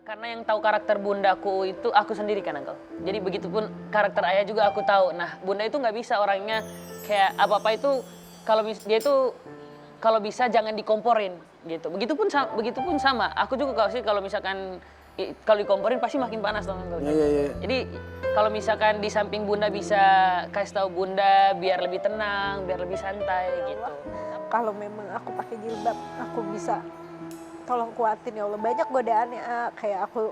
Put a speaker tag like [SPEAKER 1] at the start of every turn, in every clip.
[SPEAKER 1] Karena yang tahu karakter bundaku itu aku sendiri kan, Uncle. Jadi begitupun karakter ayah juga aku tahu. Nah, bunda itu nggak bisa orangnya kayak apa-apa itu dia itu kalau bisa jangan dikomporin gitu. Begitupun sama. Aku juga kalau misalkan kalau dikomporin pasti makin panas dong, Uncle.
[SPEAKER 2] Iya.
[SPEAKER 1] Jadi kalau misalkan di samping bunda bisa kasih tahu bunda biar lebih tenang, biar lebih santai gitu.
[SPEAKER 3] Kalau memang aku pakai jilbab, aku bisa tolong kuatin ya Allah. Banyak godaannya, kayak aku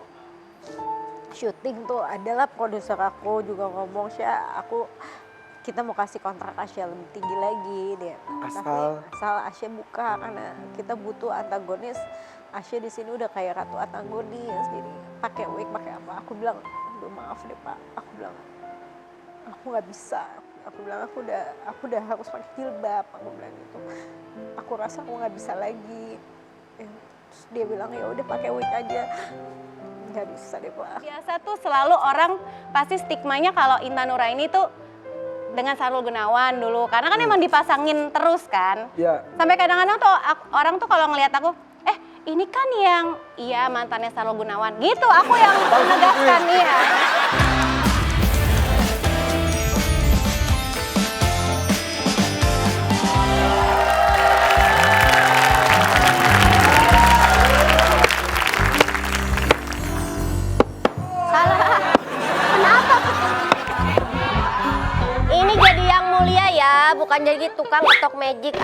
[SPEAKER 3] syuting tuh adalah produser aku juga ngomong, kita mau kasih kontrak Asya lebih tinggi lagi deh. Asal Asya buka karena kita butuh antagonis. Asya di sini udah kayak ratu antagonis, jadi pakai wig, pakai apa? Aku bilang, aduh maaf deh Pak. Aku bilang, aku nggak bisa. Aku bilang aku udah harus pakai jilbab. Aku bilang gitu. Aku rasa aku nggak bisa lagi. Terus dia bilang ya udah pakai wig aja. Nggak bisa deh Pak.
[SPEAKER 4] Biasa tuh selalu orang pasti stigmanya kalau Intan Nuraini tuh dengan Sahrul Gunawan dulu. Karena kan emang dipasangin terus kan.
[SPEAKER 2] Iya.
[SPEAKER 4] Sampai kadang-kadang tuh orang tuh kalau ngelihat aku, ini kan yang mantannya Sahrul Gunawan. Gitu aku yang menegaskan iya. Bukan jadi tukang ketok magic.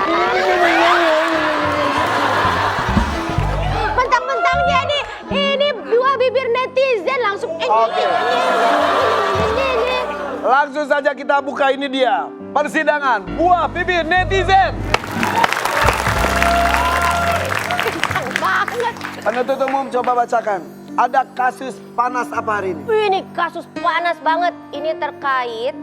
[SPEAKER 4] Mentang-mentang jadi ini dua bibir netizen langsung
[SPEAKER 2] Langsung saja kita buka, ini dia persidangan buah bibir netizen. Penuntut umum coba bacakan. Ada kasus panas apa hari ini?
[SPEAKER 5] Ini kasus panas banget. Ini terkait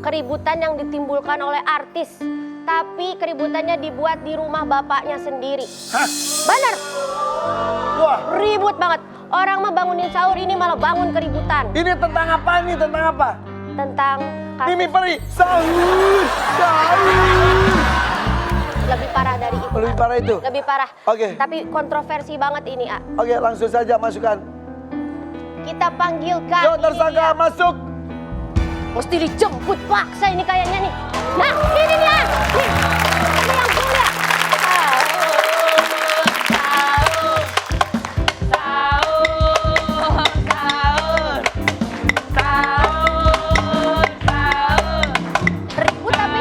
[SPEAKER 5] keributan yang ditimbulkan oleh artis, tapi keributannya dibuat di rumah bapaknya sendiri.
[SPEAKER 2] Hah?
[SPEAKER 5] Bener.
[SPEAKER 2] Wah.
[SPEAKER 5] Ribut banget. Orang mah bangunin sahur, ini malah bangun keributan.
[SPEAKER 2] Ini tentang apa nih? Tentang apa?
[SPEAKER 5] Tentang kasus.
[SPEAKER 2] Mimi Peri, sahur.
[SPEAKER 5] Lebih parah dari itu.
[SPEAKER 2] Lebih parah itu?
[SPEAKER 5] Lebih parah.
[SPEAKER 2] Oke.
[SPEAKER 5] Tapi kontroversi banget ini, A.
[SPEAKER 2] Oke, langsung saja masukkan.
[SPEAKER 5] Kita panggilkan.
[SPEAKER 2] Yuk, tersangka masuk.
[SPEAKER 5] Mesti dijemput paksa ini kayaknya nih. Nah, ini dia. Nih, ini yang mulia. Ribut tapi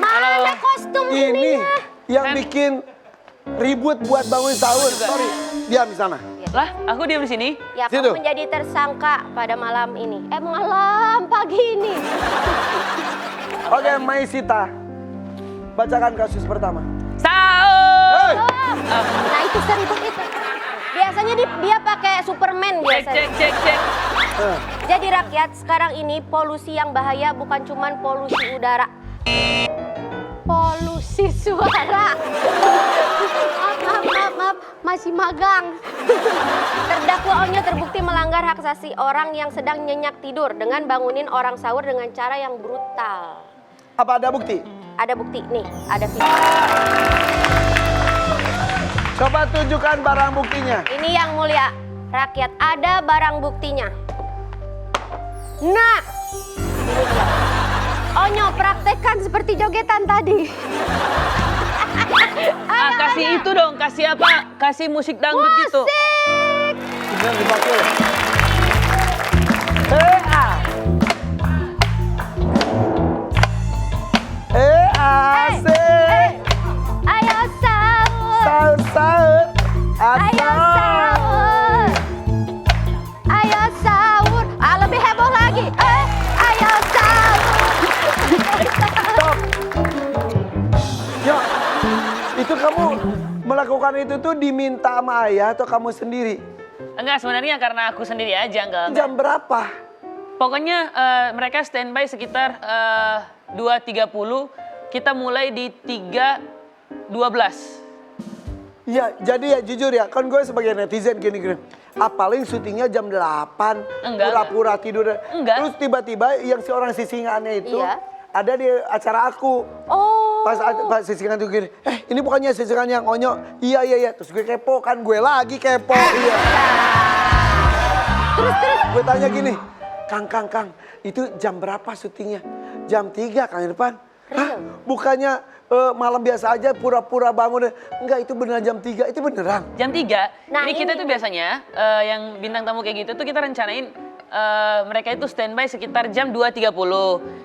[SPEAKER 5] Mana kostum
[SPEAKER 2] Ini
[SPEAKER 5] ininya?
[SPEAKER 2] yang bikin ribut buat bangun sahur. Sorry, diam di sana.
[SPEAKER 1] Lah, aku diam di sini.
[SPEAKER 5] Ya,
[SPEAKER 2] Situ.
[SPEAKER 5] kamu menjadi tersangka pada malam ini. Malam pagi ini.
[SPEAKER 2] Oke, Maisita, bacakan kasus pertama.
[SPEAKER 1] Sahur.
[SPEAKER 5] Nah, itu seribut itu. Biasanya dia pakai Superman biasanya.
[SPEAKER 1] Cek.
[SPEAKER 5] Jadi rakyat, sekarang ini polusi yang bahaya bukan cuman polusi udara. Polusi suara. Maaf, masih magang. Terdakwa Onyo terbukti melanggar hak asasi orang yang sedang nyenyak tidur dengan bangunin orang sahur dengan cara yang brutal.
[SPEAKER 2] Apa ada bukti?
[SPEAKER 5] Ada bukti nih, ada video.
[SPEAKER 2] Coba tunjukkan barang buktinya.
[SPEAKER 5] Ini yang mulia, rakyat, ada barang buktinya. Nah, ini dia. Onyo, praktekkan seperti jogetan tadi.
[SPEAKER 1] Kasih itu dong, kasih apa? Kasih musik dangdut gitu.
[SPEAKER 5] Musik!
[SPEAKER 2] Jangan dipakai. Asik.
[SPEAKER 5] Ayo sahur!
[SPEAKER 2] Sahur.
[SPEAKER 5] Ayo sahur! Ayo sahur! Lebih heboh lagi. Ayo sahur!
[SPEAKER 2] Stop. Yuk, itu kamu melakukan itu tuh diminta sama ayah atau kamu sendiri?
[SPEAKER 1] Enggak, sebenarnya karena aku sendiri aja, Uncle.
[SPEAKER 2] Jam berapa?
[SPEAKER 1] Pokoknya mereka standby sekitar 2.30. Kita mulai di 3.12.
[SPEAKER 2] Iya, jadi ya jujur ya, kan gue sebagai netizen gini. Paling syutingnya jam 8, pura-pura tidur.
[SPEAKER 1] Enggak.
[SPEAKER 2] Terus tiba-tiba yang si orang sisingannya itu
[SPEAKER 5] Iya.
[SPEAKER 2] ada di acara aku.
[SPEAKER 5] Oh.
[SPEAKER 2] Pas sisingan tuh gini, ini bukannya sisingan yang Onyo? Iya. Terus gue kepo kan, gue lagi kepo. Iya.
[SPEAKER 5] Terus.
[SPEAKER 2] Gue tanya gini, Kang, itu jam berapa syutingnya? Jam 3 Kang Irfan. Hah? Bukannya malam biasa aja pura-pura bangun? Enggak, itu beneran jam 3, itu beneran.
[SPEAKER 1] Jam 3,
[SPEAKER 5] Nah,
[SPEAKER 1] ini kita
[SPEAKER 5] ini.
[SPEAKER 1] tuh biasanya yang bintang tamu kayak gitu tuh kita rencanain mereka itu standby sekitar jam 2.30.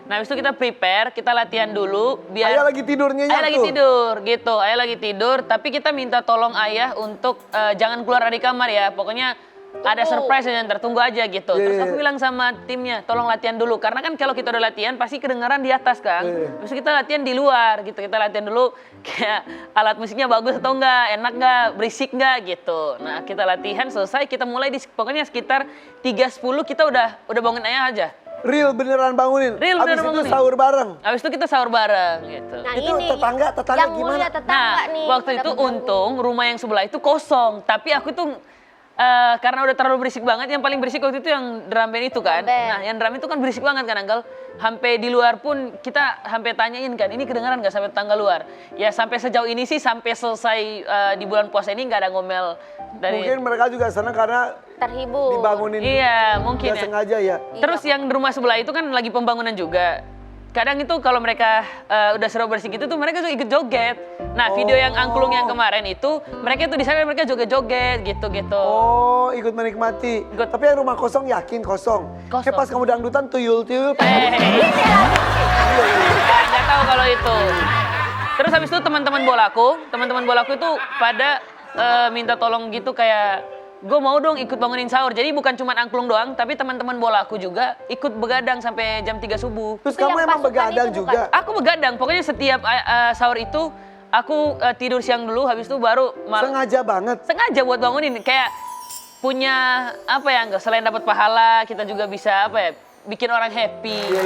[SPEAKER 1] Nah habis itu kita prepare, kita latihan dulu biar...
[SPEAKER 2] Ayah lagi tidurnya
[SPEAKER 1] Ayah lagi
[SPEAKER 2] tuh.
[SPEAKER 1] tidur gitu, ayah lagi tidur tapi kita minta tolong ayah untuk jangan keluar dari kamar ya. Pokoknya ada surprise aja ntar, tunggu aja gitu. Terus aku bilang sama timnya, tolong latihan dulu. Karena kan kalau kita udah latihan pasti kedengaran di atas kan. Terus kita latihan di luar gitu, kita latihan dulu kayak alat musiknya bagus atau enggak, enak enggak, berisik enggak gitu. Nah kita latihan selesai, kita mulai di pokoknya sekitar 3.10 kita udah bangun ayah aja.
[SPEAKER 2] Real beneran bangunin.
[SPEAKER 1] Real
[SPEAKER 2] Abis
[SPEAKER 1] beneran
[SPEAKER 2] itu
[SPEAKER 1] bangunin.
[SPEAKER 2] sahur bareng.
[SPEAKER 1] Habis itu kita sahur bareng gitu.
[SPEAKER 5] Nah
[SPEAKER 2] Itu
[SPEAKER 5] ini
[SPEAKER 2] tetangga
[SPEAKER 5] yang
[SPEAKER 2] gimana?
[SPEAKER 5] mulia tetangga nih.
[SPEAKER 1] Waktu
[SPEAKER 5] pada
[SPEAKER 1] itu
[SPEAKER 5] mengganggu.
[SPEAKER 1] untung rumah yang sebelah itu kosong, tapi aku tuh karena udah terlalu berisik banget, yang paling berisik waktu itu yang drum band itu kan.
[SPEAKER 5] Drum band.
[SPEAKER 1] Nah, yang drum itu kan berisik banget kan, Anggal. Sampai di luar pun kita sampai tanyain kan, ini kedengaran nggak sampai tetangga luar? Ya sampai sejauh ini sih sampai selesai di bulan puasa ini nggak ada ngomel dari.
[SPEAKER 2] Mungkin mereka juga senang karena
[SPEAKER 5] terhibur.
[SPEAKER 2] dibangunin.
[SPEAKER 1] Iya, mungkin
[SPEAKER 2] Nggak
[SPEAKER 1] ya.
[SPEAKER 2] sengaja ya.
[SPEAKER 1] Terus yang di rumah sebelah itu kan lagi pembangunan juga. Kadang itu kalau mereka udah seru bersih gitu tuh mereka tuh ikut joget. Nah video yang angklung yang kemarin itu mereka tuh di sana mereka joget-joget gitu-gitu.
[SPEAKER 2] Oh, ikut menikmati.
[SPEAKER 1] Ikut.
[SPEAKER 2] Tapi yang rumah kosong yakin kosong.
[SPEAKER 1] Kosong.
[SPEAKER 2] Kayak pas kamu dangdutan tuyul-tuyul.
[SPEAKER 1] Nggak tahu kalau itu. Terus habis itu teman-teman bolaku itu pada minta tolong gitu kayak gue mau dong ikut bangunin sahur. Jadi bukan cuma angklung doang, tapi teman-teman bolaku juga ikut begadang sampai jam 3 subuh.
[SPEAKER 2] Terus
[SPEAKER 5] Itu
[SPEAKER 2] kamu
[SPEAKER 5] yang
[SPEAKER 2] emang
[SPEAKER 5] pasukan
[SPEAKER 2] begadang
[SPEAKER 5] itu
[SPEAKER 2] juga?
[SPEAKER 1] Aku begadang, pokoknya setiap sahur itu aku tidur siang dulu, habis itu baru
[SPEAKER 2] Sengaja banget.
[SPEAKER 1] sengaja buat bangunin. Kayak punya apa ya, enggak selain dapat pahala, kita juga bisa apa ya, bikin orang happy.
[SPEAKER 2] Iya.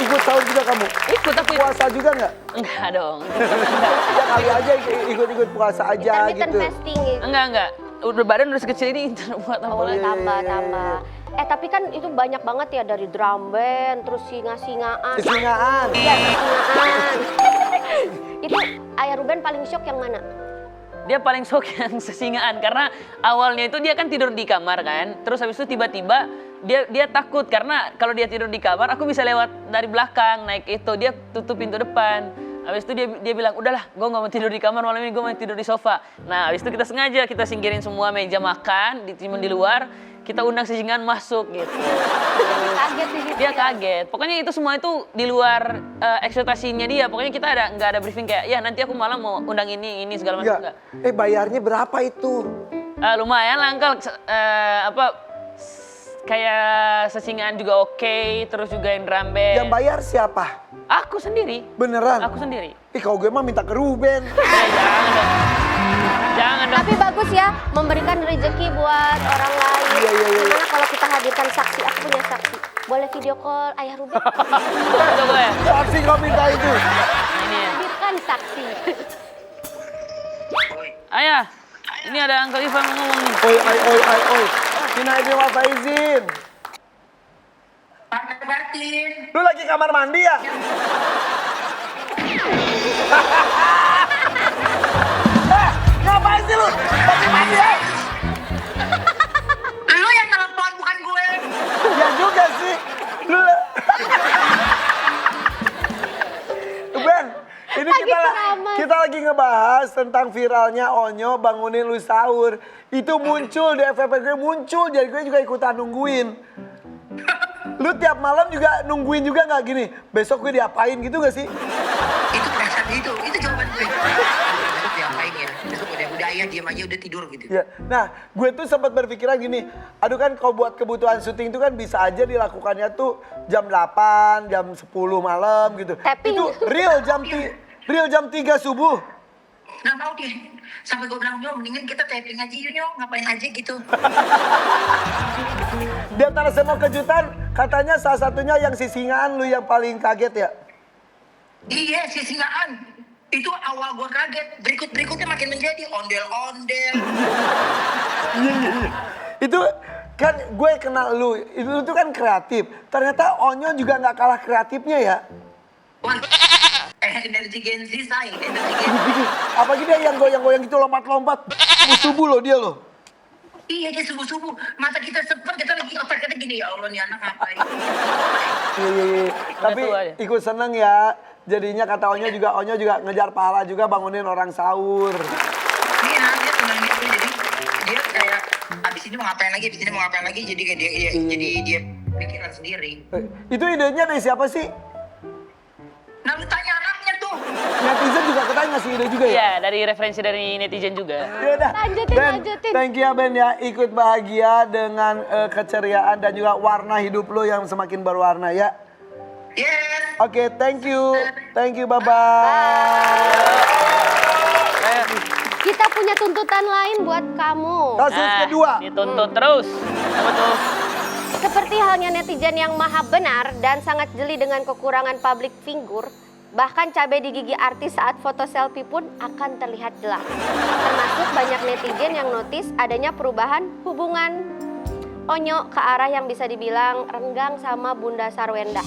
[SPEAKER 2] Ikut sahur juga kamu?
[SPEAKER 1] Ikut aku ikut.
[SPEAKER 2] Puasa juga nggak?
[SPEAKER 1] Enggak dong.
[SPEAKER 2] Ya kali aja ikut puasa aja
[SPEAKER 5] Intermittent
[SPEAKER 2] gitu.
[SPEAKER 5] fasting gitu.
[SPEAKER 1] Enggak. Udah badan udah sekecil ini buat apa
[SPEAKER 5] Oh,
[SPEAKER 1] lagi?
[SPEAKER 5] tambah. Tapi kan itu banyak banget ya dari drum band, terus singa-singaan.
[SPEAKER 2] Kesingaan.
[SPEAKER 5] Iya, singaan. Itu Ayah Ruben paling shock yang mana?
[SPEAKER 1] Dia paling shock yang sesingaan karena awalnya itu dia kan tidur di kamar kan. Terus habis itu tiba-tiba dia takut karena kalau dia tidur di kamar aku bisa lewat dari belakang naik itu, dia tutup pintu depan. Habis itu dia bilang, udahlah gue gak mau tidur di kamar malam ini, gue mau tidur di sofa. Nah habis itu kita sengaja kita singkirin semua meja makan, ditimbun di luar, kita undang sisingan masuk gitu.
[SPEAKER 5] Kaget di situ.
[SPEAKER 1] Dia kaget. Pokoknya itu semua itu di luar ekspektasinya dia. Pokoknya kita nggak ada briefing kayak, ya nanti aku malam mau undang ini segala macam
[SPEAKER 2] Enggak.
[SPEAKER 1] enggak.
[SPEAKER 2] Bayarnya berapa itu?
[SPEAKER 1] Lumayan lah Angkal, kayak sesingaan juga oke, terus juga yang drum band.
[SPEAKER 2] Yang bayar siapa?
[SPEAKER 1] Aku sendiri.
[SPEAKER 2] Beneran?
[SPEAKER 1] Aku sendiri.
[SPEAKER 2] Kalau gue mah minta ke Ruben.
[SPEAKER 1] Jangan dong. Jangan dong.
[SPEAKER 5] Tapi bagus ya, memberikan rezeki buat orang lain.
[SPEAKER 2] Iya.
[SPEAKER 5] Gimana kalau kita hadirkan saksi? Aku punya saksi. Boleh video call Ayah Ruben?
[SPEAKER 1] Coba ya.
[SPEAKER 2] Saksi kau minta itu.
[SPEAKER 1] Ini ya.
[SPEAKER 5] Hadirkan saksi.
[SPEAKER 1] Ayah, ini ada Uncle Ivan mau ngomong nih.
[SPEAKER 2] Oi. Tina ini apa izin? Lu lagi kamar mandi ya? Ngapain sih lu? Lagi mandi ya?
[SPEAKER 6] Lu yang telepon bukan gue.
[SPEAKER 2] Ya juga sih. Lu Ben, ini kita lagi ngebahas tentang viralnya Onyo bangunin lu sahur. Itu muncul di FYP gue, muncul. Jadi gue juga ikutan nungguin. Lu tiap malam juga nungguin juga nggak gini? Besok gue diapain gitu gak sih?
[SPEAKER 6] Itu perasaan itu jawaban gue. Besok diapain ya? Besok udah ayah diam aja udah tidur gitu.
[SPEAKER 2] Ya. Nah, gue tuh sempat berpikiran gini, aduh kan kalau buat kebutuhan syuting itu kan bisa aja dilakukannya tuh jam 8, jam 10 malam gitu.
[SPEAKER 5] Tapping.
[SPEAKER 2] Itu real jam 3 subuh.
[SPEAKER 6] Nggak mau dia. Sampai gue bilang, Nyo, mendingan kita tapping aja yuk, Nyo. Ngapain aja gitu.
[SPEAKER 2] Di antara semua kejutan, katanya salah satunya yang sisingaan lu yang paling kaget ya?
[SPEAKER 6] Iya, sisingaan. Itu awal gue kaget. Berikutnya makin menjadi ondel-ondel.
[SPEAKER 2] Itu kan gue kenal lu, itu tuh kan kreatif. Ternyata Onyo juga nggak kalah kreatifnya ya?
[SPEAKER 6] Wah, energi Gen Z, say. Energi Gen Z.
[SPEAKER 2] Apalagi dia yang goyang-goyang gitu lompat-lompat. Subuh loh dia loh.
[SPEAKER 6] Iya, dia subuh-subuh. Mata kita sepet, kita lagi otak kita gini, ya Allah nih anak ngapain.
[SPEAKER 2] Iya. Tapi
[SPEAKER 1] tua dia.
[SPEAKER 2] ikut seneng ya. Jadinya kata Onyo juga ngejar pahala juga bangunin orang sahur.
[SPEAKER 6] Iya, dia senang gitu. Jadi dia kayak abis ini mau ngapain lagi, jadi kayak dia pikiran sendiri.
[SPEAKER 2] Itu idenya dari siapa sih?
[SPEAKER 6] Nah, lu tanya anaknya tuh.
[SPEAKER 2] Netizen juga katanya ngasih ide juga ya?
[SPEAKER 1] Iya, dari referensi dari netizen juga.
[SPEAKER 2] Yaudah.
[SPEAKER 5] Lanjutin,
[SPEAKER 2] Ben,
[SPEAKER 5] lanjutin.
[SPEAKER 2] thank you ya Ben ya. Ikut bahagia dengan keceriaan dan juga warna hidup lo yang semakin berwarna ya.
[SPEAKER 6] Yes.
[SPEAKER 2] Oke, thank you. Thank you, bye-bye.
[SPEAKER 5] Kita punya tuntutan lain buat kamu.
[SPEAKER 2] Kasus kedua.
[SPEAKER 1] Dituntut terus. Apa tuh?
[SPEAKER 5] Seperti halnya netizen yang maha benar dan sangat jeli dengan kekurangan public figure, bahkan cabai di gigi artis saat foto selfie pun akan terlihat jelas. Termasuk banyak netizen yang notice adanya perubahan hubungan Onyo ke arah yang bisa dibilang renggang sama Bunda Sarwenda.